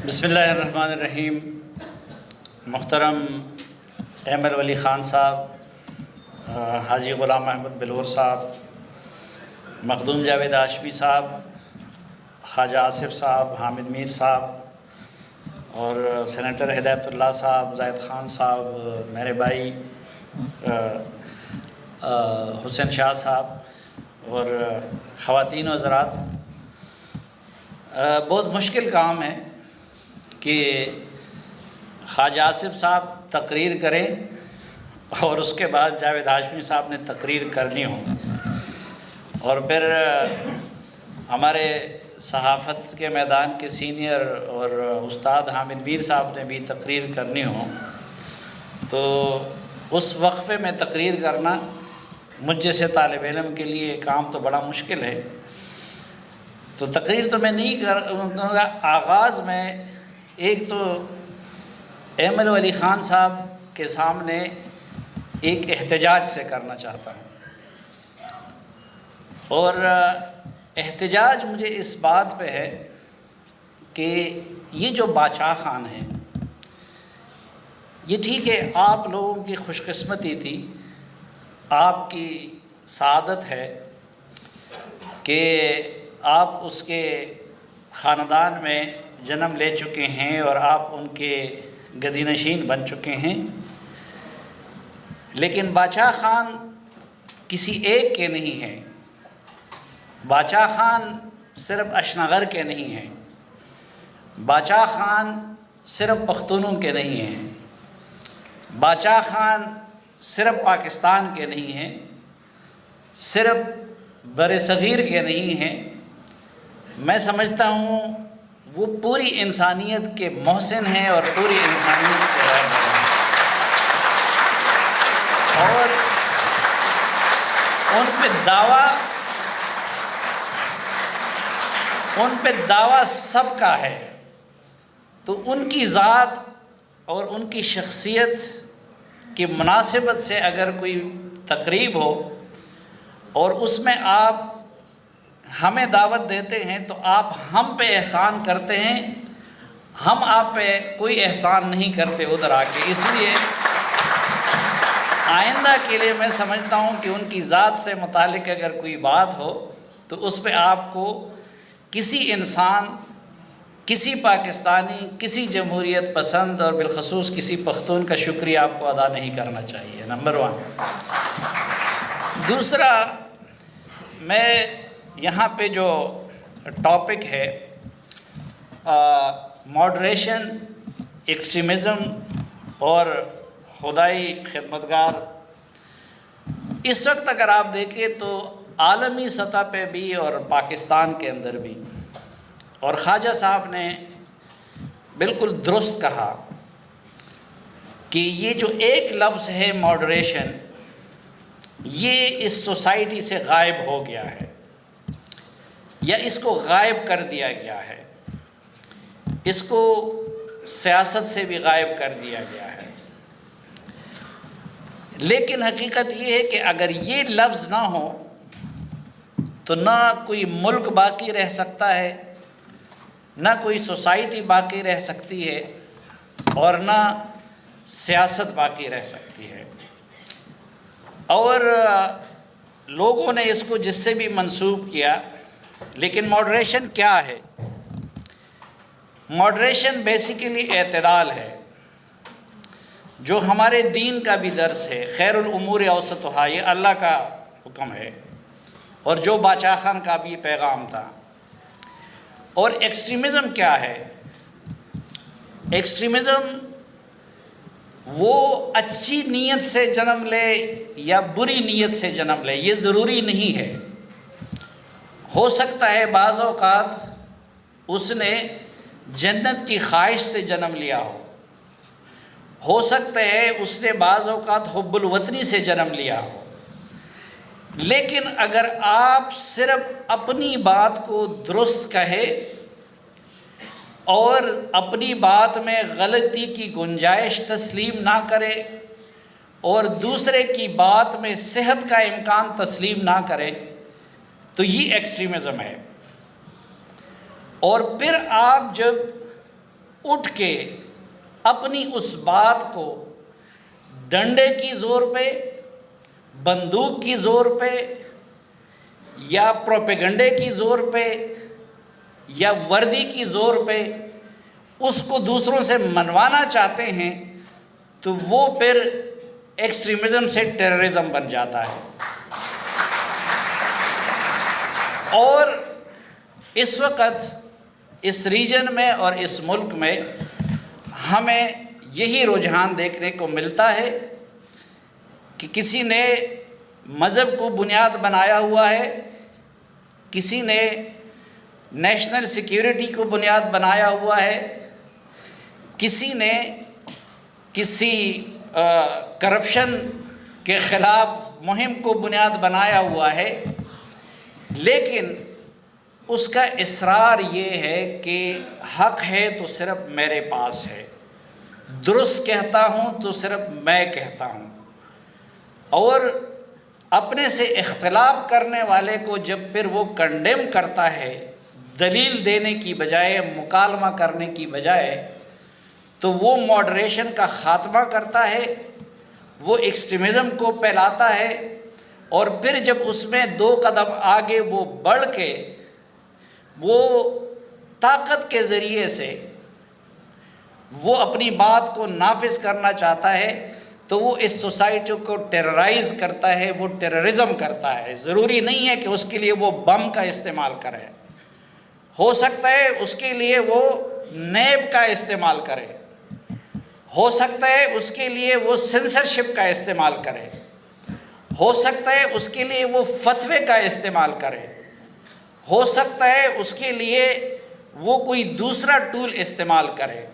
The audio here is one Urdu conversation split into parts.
بسم اللہ الرحمن الرحیم۔ محترم احمد ولی خان صاحب، حاجی غلام احمد بلور صاحب، مخدوم جاوید ہاشمی صاحب، خواجہ آصف صاحب، حامد میر صاحب اور سینیٹر ہدایت اللہ صاحب، زاہد خان صاحب، میرے بھائی حسین شاہ صاحب اور خواتین و حضرات، بہت مشکل کام ہے کہ خواجہ آصف صاحب تقریر کریں اور اس کے بعد جاوید ہاشمی صاحب نے تقریر کرنی ہو، اور پھر ہمارے صحافت کے میدان کے سینئر اور استاد حامد میر صاحب نے بھی تقریر کرنی ہو، تو اس وقفے میں تقریر کرنا مجھ جیسے طالب علم کے لیے کام تو بڑا مشکل ہے۔ تو تقریر تو میں نہیں کروں گا، آغاز میں ایک تو احمد ولی خان صاحب کے سامنے ایک احتجاج سے کرنا چاہتا ہوں، اور احتجاج مجھے اس بات پہ ہے کہ یہ جو باچا خان ہے، یہ ٹھیک ہے آپ لوگوں کی خوش قسمتی تھی، آپ کی سعادت ہے کہ آپ اس کے خاندان میں جنم لے چکے ہیں اور آپ ان کے گدی نشین بن چکے ہیں، لیکن باچا خان کسی ایک کے نہیں ہیں، باچا خان صرف اشنغر کے نہیں ہیں، باچا خان صرف پختونوں کے نہیں ہیں، باچا خان صرف پاکستان کے نہیں ہیں، صرف بر صغیر کے نہیں ہیں، میں سمجھتا ہوں وہ پوری انسانیت کے محسن ہیں اور پوری انسانیت کے رہنما ہیں، اور ان پہ دعویٰ سب کا ہے، تو ان کی ذات اور ان کی شخصیت کی مناسبت سے اگر کوئی تقریب ہو اور اس میں آپ ہمیں دعوت دیتے ہیں تو آپ ہم پہ احسان کرتے ہیں، ہم آپ پہ کوئی احسان نہیں کرتے ادھر آ کے، اس لیے آئندہ کے لیے میں سمجھتا ہوں کہ ان کی ذات سے متعلق اگر کوئی بات ہو تو اس پہ آپ کو کسی انسان، کسی پاکستانی، کسی جمہوریت پسند اور بالخصوص کسی پختون کا شکریہ آپ کو ادا نہیں کرنا چاہیے، نمبر 1۔ دوسرا، میں یہاں پہ جو ٹاپک ہے ماڈریشن، ایکسٹریمزم اور خدائی خدمتگار، اس وقت اگر آپ دیکھیں تو عالمی سطح پہ بھی اور پاکستان کے اندر بھی، اور خواجہ صاحب نے بالکل درست کہا کہ یہ جو ایک لفظ ہے ماڈریشن، یہ اس سوسائٹی سے غائب ہو گیا ہے یا اس کو غائب کر دیا گیا ہے، اس کو سیاست سے بھی غائب کر دیا گیا ہے، لیکن حقیقت یہ ہے کہ اگر یہ لفظ نہ ہو تو نہ کوئی ملک باقی رہ سکتا ہے، نہ کوئی سوسائٹی باقی رہ سکتی ہے، اور نہ سیاست باقی رہ سکتی ہے۔ اور لوگوں نے اس کو جس سے بھی منسوب کیا، لیکن ماڈریشن کیا ہے؟ ماڈریشن بیسیکلی اعتدال ہے، جو ہمارے دین کا بھی درس ہے، خیر الامور اوسطھا، یہ اللہ کا حکم ہے، اور جو باچا خان کا بھی پیغام تھا۔ اور ایکسٹریمزم کیا ہے؟ ایکسٹریمزم وہ اچھی نیت سے جنم لے یا بری نیت سے جنم لے، یہ ضروری نہیں ہے، ہو سکتا ہے بعض اوقات اس نے جنت کی خواہش سے جنم لیا ہو سکتا ہے اس نے بعض اوقات حب الوطنی سے جنم لیا ہو، لیکن اگر آپ صرف اپنی بات کو درست کہے اور اپنی بات میں غلطی کی گنجائش تسلیم نہ کرے اور دوسرے کی بات میں صحت کا امکان تسلیم نہ کرے تو یہ ایکسٹریمزم ہے۔ اور پھر آپ جب اٹھ کے اپنی اس بات کو ڈنڈے کی زور پہ، بندوق کی زور پہ، یا پروپیگنڈے کی زور پہ، یا وردی کی زور پہ اس کو دوسروں سے منوانا چاہتے ہیں، تو وہ پھر ایکسٹریمزم سے ٹیررزم بن جاتا ہے۔ اور اس وقت اس ریجن میں اور اس ملک میں ہمیں یہی رجحان دیکھنے کو ملتا ہے کہ کسی نے مذہب کو بنیاد بنایا ہوا ہے، کسی نے نیشنل سیکیورٹی کو بنیاد بنایا ہوا ہے، کسی نے کسی کرپشن کے خلاف مہم کو بنیاد بنایا ہوا ہے، لیکن اس کا اصرار یہ ہے کہ حق ہے تو صرف میرے پاس ہے، درست کہتا ہوں تو صرف میں کہتا ہوں۔ اور اپنے سے اختلاف کرنے والے کو جب پھر وہ کنڈیم کرتا ہے، دلیل دینے کی بجائے، مکالمہ کرنے کی بجائے، تو وہ ماڈریشن کا خاتمہ کرتا ہے، وہ ایکسٹریمزم کو پھیلاتا ہے، اور پھر جب اس میں 2 قدم آگے وہ بڑھ کے وہ طاقت کے ذریعے سے وہ اپنی بات کو نافذ کرنا چاہتا ہے، تو وہ اس سوسائٹی کو ٹیررائز کرتا ہے، وہ ٹیررزم کرتا ہے۔ ضروری نہیں ہے کہ اس کے لیے وہ بم کا استعمال کرے، ہو سکتا ہے اس کے لیے وہ نیب کا استعمال کرے، ہو سکتا ہے اس کے لیے وہ سینسرشپ کا استعمال کرے، ہو سکتا ہے اس کے لیے وہ فتوے کا استعمال کرے، ہو سکتا ہے اس کے لیے وہ کوئی دوسرا ٹول استعمال کرے۔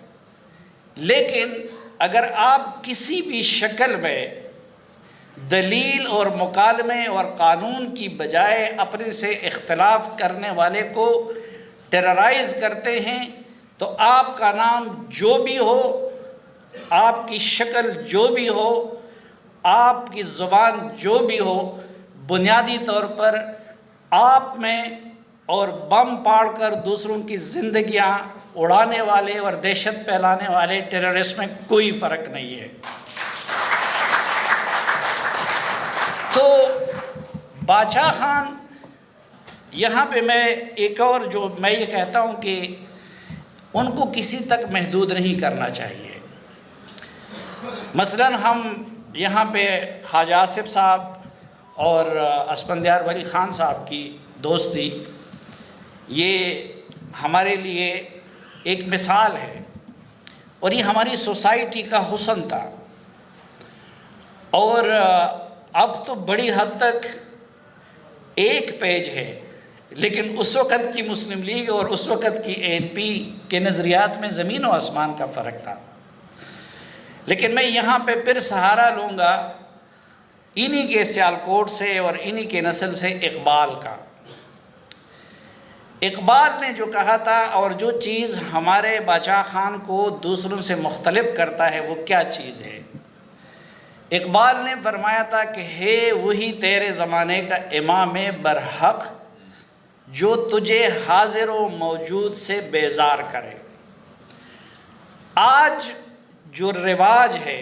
لیکن اگر آپ کسی بھی شکل میں دلیل اور مکالمے اور قانون کی بجائے اپنے سے اختلاف کرنے والے کو ٹیررائز کرتے ہیں، تو آپ کا نام جو بھی ہو، آپ کی شکل جو بھی ہو، آپ کی زبان جو بھی ہو، بنیادی طور پر آپ میں اور بم پاڑ کر دوسروں کی زندگیاں اڑانے والے اور دہشت پھیلانے والے ٹیررسٹ میں کوئی فرق نہیں ہے۔ تو باچا خان یہاں پہ میں ایک اور جو میں یہ کہتا ہوں کہ ان کو کسی تک محدود نہیں کرنا چاہیے۔ مثلاً ہم یہاں پہ خواجہ آصف صاحب اور اسفندیار ولی خان صاحب کی دوستی، یہ ہمارے لیے ایک مثال ہے، اور یہ ہماری سوسائٹی کا حسن تھا۔ اور اب تو بڑی حد تک ایک پیج ہے، لیکن اس وقت کی مسلم لیگ اور اس وقت کی ANP کے نظریات میں زمین و آسمان کا فرق تھا۔ لیکن میں یہاں پہ پھر سہارا لوں گا انہی کے سیالکوٹ سے اور انہی کے نسل سے اقبال کا۔ اقبال نے جو کہا تھا، اور جو چیز ہمارے باچا خان کو دوسروں سے مختلف کرتا ہے، وہ کیا چیز ہے؟ اقبال نے فرمایا تھا کہ ہے وہی تیرے زمانے کا امام برحق جو تجھے حاضر و موجود سے بیزار کرے۔ آج جو رواج ہے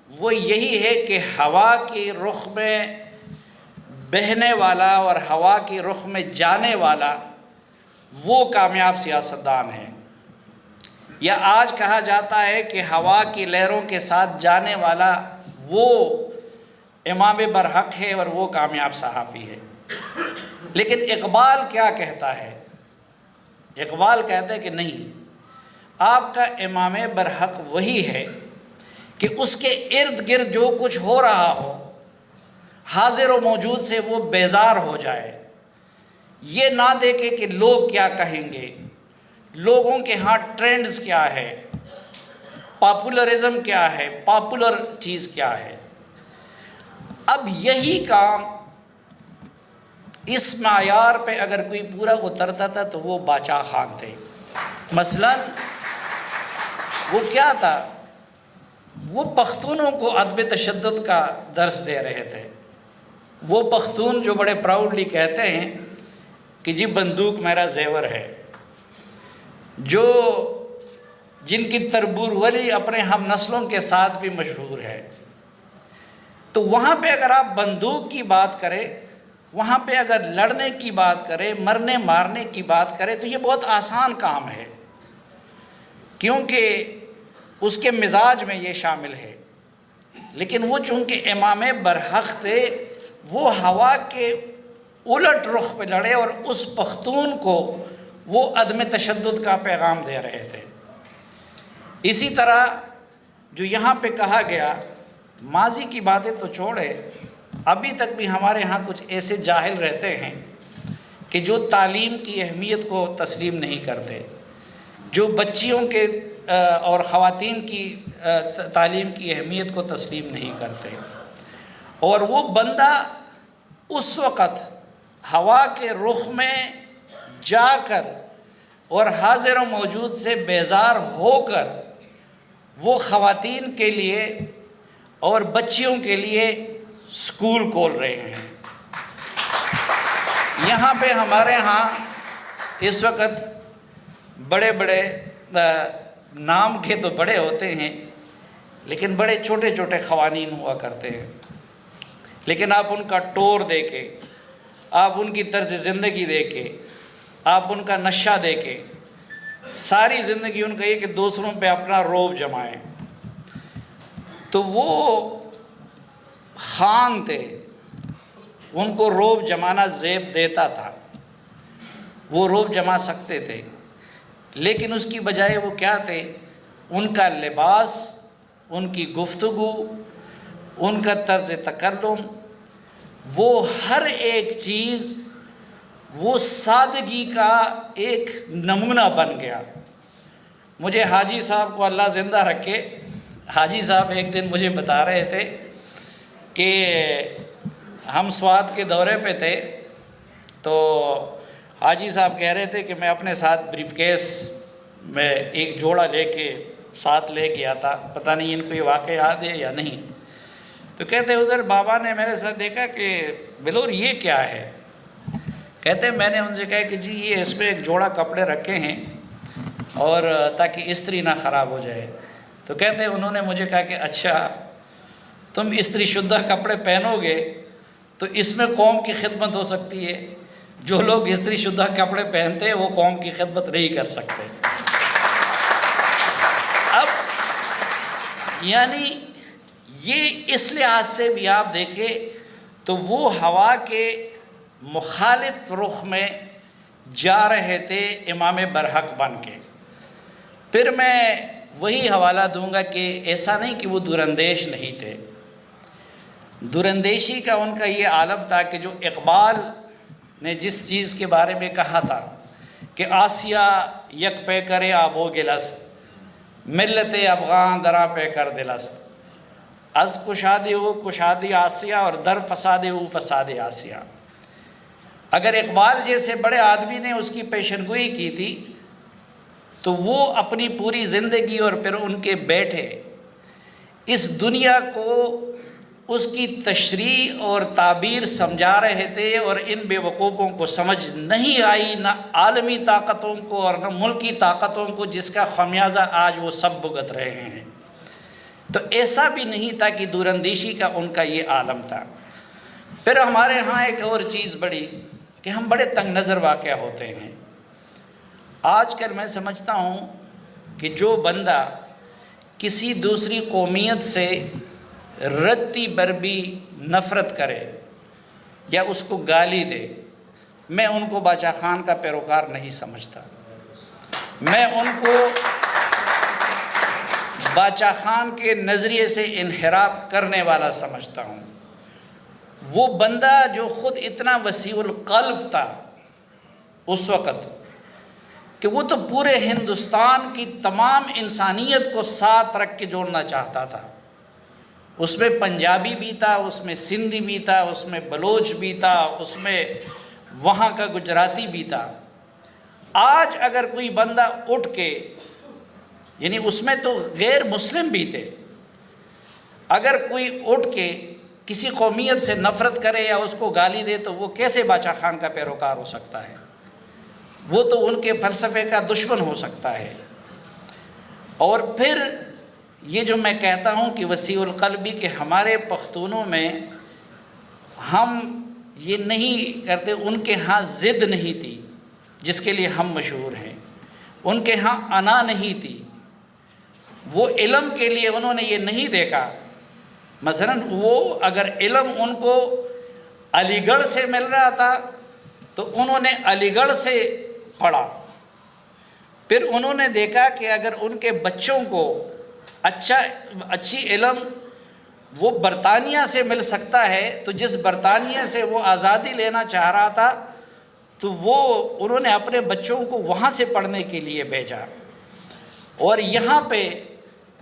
وہ یہی ہے کہ ہوا کی رخ میں بہنے والا اور ہوا کی رخ میں جانے والا وہ کامیاب سیاستدان ہے، یا آج کہا جاتا ہے کہ ہوا کی لہروں کے ساتھ جانے والا وہ امام برحق ہے اور وہ کامیاب صحافی ہے۔ لیکن اقبال کیا کہتا ہے؟ اقبال کہتا ہے کہ نہیں، آپ کا امام برحق وہی ہے کہ اس کے ارد گرد جو کچھ ہو رہا ہو، حاضر و موجود سے وہ بیزار ہو جائے، یہ نہ دیکھے کہ لوگ کیا کہیں گے، لوگوں کے ہاں ٹرینڈز کیا ہے، پاپولرزم کیا ہے، پاپولر چیز کیا ہے۔ اب یہی کام اس معیار پہ اگر کوئی پورا اترتا تھا تو وہ باچا خان تھے۔ مثلاً وہ کیا تھا؟ وہ پختونوں کو عدم تشدد کا درس دے رہے تھے۔ وہ پختون جو بڑے پراؤڈلی کہتے ہیں کہ جی بندوق میرا زیور ہے، جو جن کی تربورولی اپنے ہم نسلوں کے ساتھ بھی مشہور ہے، تو وہاں پہ اگر آپ بندوق کی بات کریں، وہاں پہ اگر لڑنے کی بات کریں، مرنے مارنے کی بات کریں، تو یہ بہت آسان کام ہے، کیونکہ اس کے مزاج میں یہ شامل ہے۔ لیکن وہ چونکہ امام برحق تھے، وہ ہوا کے الٹ رخ پہ لڑے اور اس پختون کو وہ عدم تشدد کا پیغام دے رہے تھے۔ اسی طرح جو یہاں پہ کہا گیا، ماضی کی باتیں تو چھوڑے، ابھی تک بھی ہمارے ہاں کچھ ایسے جاہل رہتے ہیں کہ جو تعلیم کی اہمیت کو تسلیم نہیں کرتے، جو بچیوں کے اور خواتین کی تعلیم کی اہمیت کو تسلیم نہیں کرتے، اور وہ بندہ اس وقت ہوا کے رخ میں جا کر اور حاضر و موجود سے بیزار ہو کر وہ خواتین کے لیے اور بچیوں کے لیے اسکول کھول رہے ہیں۔ یہاں پہ ہمارے ہاں اس وقت بڑے بڑے نام کے تو بڑے ہوتے ہیں، لیکن بڑے چھوٹے چھوٹے قوانین ہوا کرتے ہیں، لیکن آپ ان کا ٹور دے کے، آپ ان کی طرز زندگی دے کے، آپ ان کا نشہ دے کے، ساری زندگی ان کا یہ کہ دوسروں پہ اپنا رعب جمائیں، تو وہ خان تھے، ان کو رعب جمانا زیب دیتا تھا، وہ رعب جما سکتے تھے، لیکن اس کی بجائے وہ کیا تھے؟ ان کا لباس، ان کی گفتگو، ان کا طرز تکلم، وہ ہر ایک چیز وہ سادگی کا ایک نمونہ بن گیا۔ مجھے حاجی صاحب کو اللہ زندہ رکھے، حاجی صاحب ایک دن مجھے بتا رہے تھے کہ ہم سوات کے دورے پہ تھے، تو حاجی صاحب کہہ رہے تھے کہ میں اپنے ساتھ بریف کیس میں ایک جوڑا لے کے ساتھ لے گیا تھا، پتہ نہیں ان کو یہ واقعہ یاد ہے یا نہیں۔ تو کہتے ادھر بابا نے میرے ساتھ دیکھا کہ بلور یہ کیا ہے؟ کہتے میں نے ان سے کہا کہ جی یہ اس میں ایک جوڑا کپڑے رکھے ہیں اور تاکہ استری نہ خراب ہو جائے۔ تو کہتے انہوں نے مجھے کہا کہ اچھا تم استری شدہ کپڑے پہنو گے تو اس میں قوم کی خدمت ہو سکتی ہے، جو لوگ استری شدہ کپڑے پہنتے ہیں وہ قوم کی خدمت نہیں کر سکتے۔ اب یعنی یہ اس لحاظ سے بھی آپ دیکھیں تو وہ ہوا کے مخالف رخ میں جا رہے تھے امام برحق بن کے۔ پھر میں وہی حوالہ دوں گا کہ ایسا نہیں کہ وہ دوراندیش نہیں تھے، دوراندیشی کا ان کا یہ عالم تھا کہ جو اقبال نے جس چیز کے بارے میں کہا تھا کہ آسیہ یک پہ کرے آبو گلست، ملت افغان درا پہ کر دلست، از کشادی ہو کشادی آسیہ اور در فساد ہو فساد آسیہ۔ اگر اقبال جیسے بڑے آدمی نے اس کی پیشن گوئی کی تھی تو وہ اپنی پوری زندگی اور پھر ان کے بیٹے اس دنیا کو اس کی تشریح اور تعبیر سمجھا رہے تھے، اور ان بے وقوفوں کو سمجھ نہیں آئی، نہ عالمی طاقتوں کو اور نہ ملکی طاقتوں کو، جس کا خمیازہ آج وہ سب بھگت رہے ہیں۔ تو ایسا بھی نہیں تھا کہ دوراندیشی کا ان کا یہ عالم تھا۔ پھر ہمارے ہاں ایک اور چیز بڑی کہ ہم بڑے تنگ نظر واقع ہوتے ہیں۔ آج کل میں سمجھتا ہوں کہ جو بندہ کسی دوسری قومیت سے رتی بربی نفرت کرے یا اس کو گالی دے، میں ان کو باچا خان کا پیروکار نہیں سمجھتا، میں ان کو باچا خان کے نظریے سے انحراف کرنے والا سمجھتا ہوں۔ وہ بندہ جو خود اتنا وسیع القلب تھا اس وقت کہ وہ تو پورے ہندوستان کی تمام انسانیت کو ساتھ رکھ کے جوڑنا چاہتا تھا، اس میں پنجابی بھی تھا، اس میں سندھی بھی تھا، اس میں بلوچ بھی تھا، اس میں وہاں کا گجراتی بھی تھا۔ آج اگر کوئی بندہ اٹھ کے، یعنی اس میں تو غیر مسلم بھی تھے، اگر کوئی اٹھ کے کسی قومیت سے نفرت کرے یا اس کو گالی دے تو وہ کیسے باچا خان کا پیروکار ہو سکتا ہے؟ وہ تو ان کے فلسفے کا دشمن ہو سکتا ہے۔ اور پھر یہ جو میں کہتا ہوں کہ وسیع القلبی کہ ہمارے پختونوں میں ہم یہ نہیں کرتے، ان کے ہاں ضد نہیں تھی جس کے لیے ہم مشہور ہیں، ان کے ہاں انا نہیں تھی، وہ علم کے لیے انہوں نے یہ نہیں دیکھا۔ مثلا وہ اگر علم ان کو علی گڑھ سے مل رہا تھا تو انہوں نے علی گڑھ سے پڑھا، پھر انہوں نے دیکھا کہ اگر ان کے بچوں کو اچھی علم وہ برطانیہ سے مل سکتا ہے تو جس برطانیہ سے وہ آزادی لینا چاہ رہا تھا تو وہ انہوں نے اپنے بچوں کو وہاں سے پڑھنے کے لیے بھیجا۔ اور یہاں پہ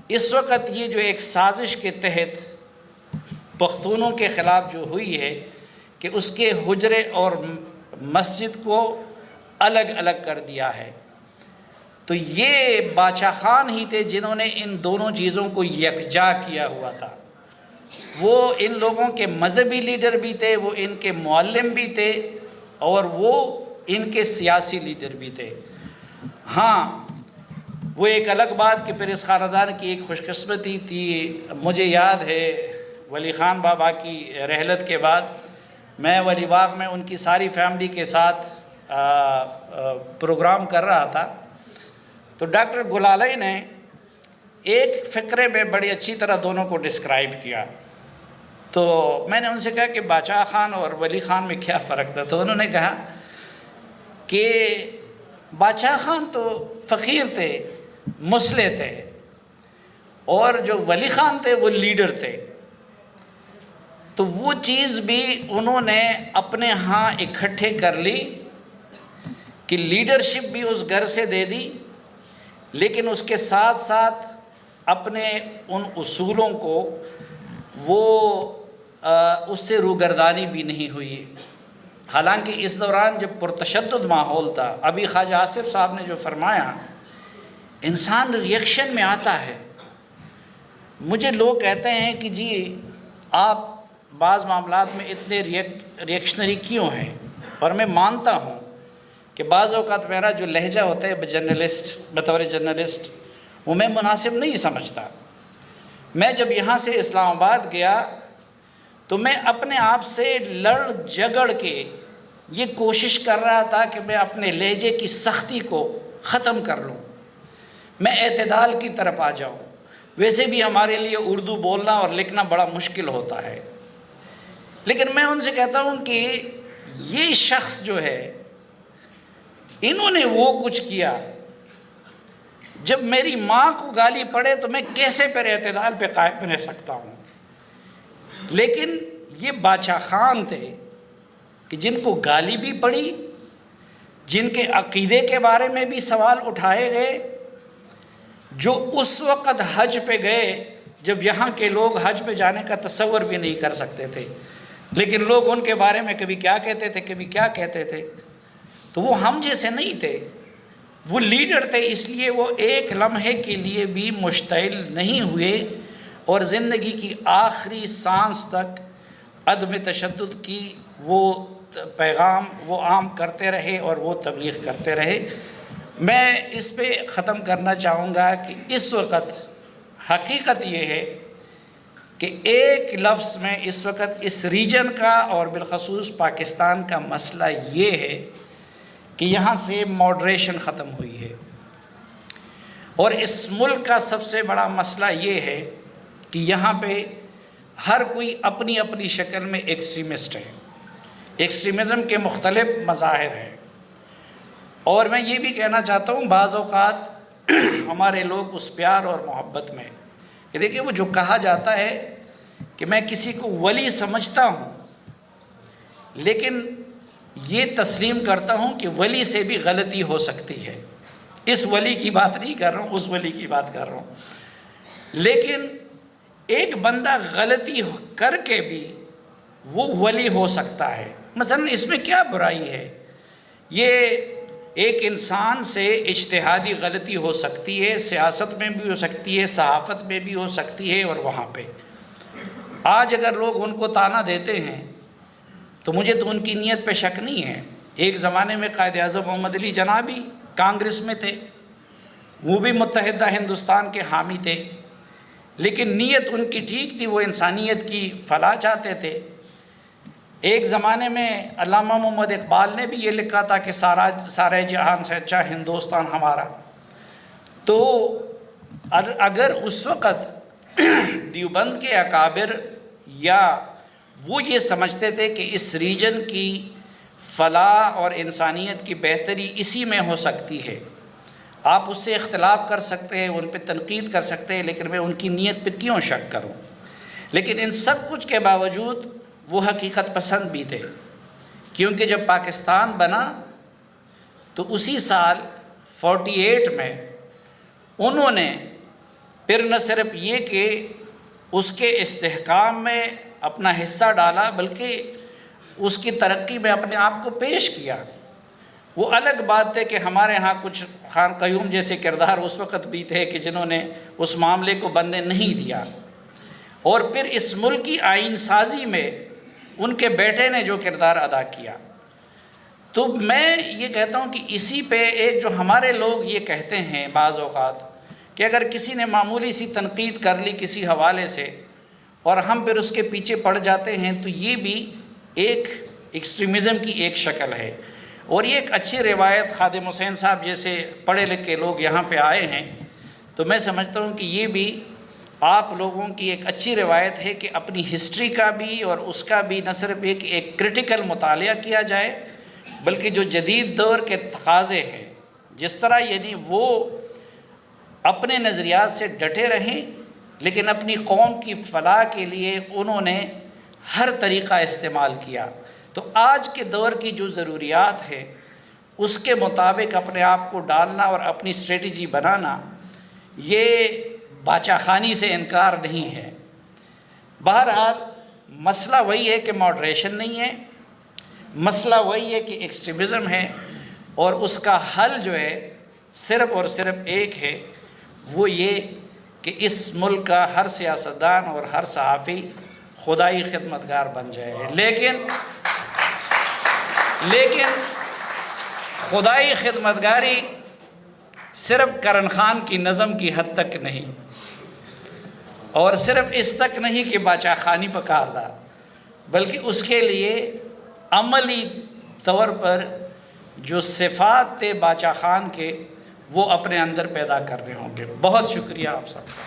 اس وقت یہ جو ایک سازش کے تحت پختونوں کے خلاف جو ہوئی ہے کہ اس کے حجرے اور مسجد کو الگ الگ کر دیا ہے، تو یہ باچا خان ہی تھے جنہوں نے ان دونوں چیزوں کو یکجا کیا ہوا تھا۔ وہ ان لوگوں کے مذہبی لیڈر بھی تھے، وہ ان کے معلم بھی تھے، اور وہ ان کے سیاسی لیڈر بھی تھے۔ ہاں وہ ایک الگ بات کہ پھر اس خاندان کی ایک خوش قسمتی تھی، مجھے یاد ہے ولی خان بابا کی رحلت کے بعد میں ولی باغ میں ان کی ساری فیملی کے ساتھ پروگرام کر رہا تھا، تو ڈاکٹر گلالئی نے ایک فقرے میں بڑی اچھی طرح دونوں کو ڈسکرائب کیا۔ تو میں نے ان سے کہا کہ باچا خان اور ولی خان میں کیا فرق تھا؟ تو انہوں نے کہا کہ باچا خان تو فقیر تھے، مسلح تھے، اور جو ولی خان تھے وہ لیڈر تھے۔ تو وہ چیز بھی انہوں نے اپنے ہاں اکٹھے کر لی کہ لیڈرشپ بھی اس گھر سے دے دی، لیکن اس کے ساتھ ساتھ اپنے ان اصولوں کو وہ اس سے روگردانی بھی نہیں ہوئی۔ حالانکہ اس دوران جب پرتشدد ماحول تھا، ابھی خواجہ آصف صاحب نے جو فرمایا، انسان ریئیکشن میں آتا ہے۔ مجھے لوگ کہتے ہیں کہ جی آپ بعض معاملات میں اتنے ریئیکشنری کیوں ہیں، اور میں مانتا ہوں کہ بعض اوقات میرا جو لہجہ ہوتا ہے بطور جرنلسٹ وہ میں مناسب نہیں سمجھتا۔ میں جب یہاں سے اسلام آباد گیا تو میں اپنے آپ سے لڑ جھگڑ کے یہ کوشش کر رہا تھا کہ میں اپنے لہجے کی سختی کو ختم کر لوں، میں اعتدال کی طرف آ جاؤں۔ ویسے بھی ہمارے لیے اردو بولنا اور لکھنا بڑا مشکل ہوتا ہے، لیکن میں ان سے کہتا ہوں کہ یہ شخص جو ہے انہوں نے وہ کچھ کیا، جب میری ماں کو گالی پڑے تو میں کیسے پھر اعتدال پہ قائم رہ سکتا ہوں؟ لیکن یہ باچا خان تھے کہ جن کو گالی بھی پڑی، جن کے عقیدے کے بارے میں بھی سوال اٹھائے گئے، جو اس وقت حج پہ گئے جب یہاں کے لوگ حج پہ جانے کا تصور بھی نہیں کر سکتے تھے، لیکن لوگ ان کے بارے میں کبھی کیا کہتے تھے کبھی کیا کہتے تھے۔ تو وہ ہم جیسے نہیں تھے، وہ لیڈر تھے، اس لیے وہ ایک لمحے کے لیے بھی مشتعل نہیں ہوئے، اور زندگی کی آخری سانس تک عدم تشدد کی وہ پیغام وہ عام کرتے رہے اور وہ تبلیغ کرتے رہے۔ میں اس پہ ختم کرنا چاہوں گا کہ اس وقت حقیقت یہ ہے کہ ایک لفظ میں اس وقت اس ریجن کا اور بالخصوص پاکستان کا مسئلہ یہ ہے کہ یہاں سے ماڈریشن ختم ہوئی ہے، اور اس ملک کا سب سے بڑا مسئلہ یہ ہے کہ یہاں پہ ہر کوئی اپنی اپنی شکل میں ایکسٹریمسٹ ہے، ایکسٹریمزم کے مختلف مظاہر ہیں۔ اور میں یہ بھی کہنا چاہتا ہوں بعض اوقات ہمارے لوگ اس پیار اور محبت میں کہ دیکھیں وہ جو کہا جاتا ہے کہ میں کسی کو ولی سمجھتا ہوں، لیکن یہ تسلیم کرتا ہوں کہ ولی سے بھی غلطی ہو سکتی ہے۔ اس ولی کی بات نہیں کر رہا ہوں، اس ولی کی بات کر رہا ہوں۔ لیکن ایک بندہ غلطی کر کے بھی وہ ولی ہو سکتا ہے۔ مثلا اس میں کیا برائی ہے؟ یہ ایک انسان سے اجتہادی غلطی ہو سکتی ہے، سیاست میں بھی ہو سکتی ہے، صحافت میں بھی ہو سکتی ہے، اور وہاں پہ آج اگر لوگ ان کو طعنہ دیتے ہیں تو مجھے تو ان کی نیت پہ شک نہیں ہے۔ ایک زمانے میں قائد اعظم محمد علی جناح بھی کانگریس میں تھے، وہ بھی متحدہ ہندوستان کے حامی تھے، لیکن نیت ان کی ٹھیک تھی، وہ انسانیت کی فلاح چاہتے تھے۔ ایک زمانے میں علامہ محمد اقبال نے بھی یہ لکھا تھا کہ سارے جہان سے اچھا ہندوستان ہمارا۔ تو اگر اس وقت دیوبند کے اکابر یا وہ یہ سمجھتے تھے کہ اس ریجن کی فلاح اور انسانیت کی بہتری اسی میں ہو سکتی ہے، آپ اس سے اختلاف کر سکتے ہیں، ان پہ تنقید کر سکتے ہیں، لیکن میں ان کی نیت پہ کیوں شک کروں؟ لیکن ان سب کچھ کے باوجود وہ حقیقت پسند بھی تھے، کیونکہ جب پاکستان بنا تو اسی سال 48 میں انہوں نے پھر نہ صرف یہ کہ اس کے استحکام میں اپنا حصہ ڈالا، بلکہ اس کی ترقی میں اپنے آپ کو پیش کیا۔ وہ الگ بات ہے کہ ہمارے ہاں کچھ خان قیوم جیسے کردار اس وقت بھی تھے کہ جنہوں نے اس معاملے کو بننے نہیں دیا، اور پھر اس ملک کی آئین سازی میں ان کے بیٹے نے جو کردار ادا کیا۔ تو میں یہ کہتا ہوں کہ اسی پہ ایک جو ہمارے لوگ یہ کہتے ہیں بعض اوقات کہ اگر کسی نے معمولی سی تنقید کر لی کسی حوالے سے اور ہم پھر اس کے پیچھے پڑ جاتے ہیں، تو یہ بھی ایک ایکسٹریمزم کی ایک شکل ہے۔ اور یہ ایک اچھی روایت، خادم حسین صاحب جیسے پڑھے لکھے لوگ یہاں پہ آئے ہیں، تو میں سمجھتا ہوں کہ یہ بھی آپ لوگوں کی ایک اچھی روایت ہے کہ اپنی ہسٹری کا بھی اور اس کا بھی نہ صرف ایک کرٹیکل مطالعہ کیا جائے، بلکہ جو جدید دور کے تقاضے ہیں، جس طرح یعنی وہ اپنے نظریات سے ڈٹے رہیں، لیکن اپنی قوم کی فلاح کے لیے انہوں نے ہر طریقہ استعمال کیا۔ تو آج کے دور کی جو ضروریات ہے اس کے مطابق اپنے آپ کو ڈالنا اور اپنی اسٹریٹجی بنانا، یہ باچا خانی سے انکار نہیں ہے۔ بہرحال مسئلہ وہی ہے کہ ماڈریشن نہیں ہے، مسئلہ وہی ہے کہ ایکسٹریمزم ہے، اور اس کا حل جو ہے صرف اور صرف ایک ہے، وہ یہ کہ اس ملک کا ہر سیاستدان اور ہر صحافی خدائی خدمتگار بن جائے۔ لیکن خدائی خدمتگاری صرف کرن خان کی نظم کی حد تک نہیں، اور صرف اس تک نہیں کہ باچا خانی پکاردہ، بلکہ اس کے لیے عملی طور پر جو صفات تھے باچا خان کے وہ اپنے اندر پیدا کرنے ہوں گے۔ بہت شکریہ آپ سب کا۔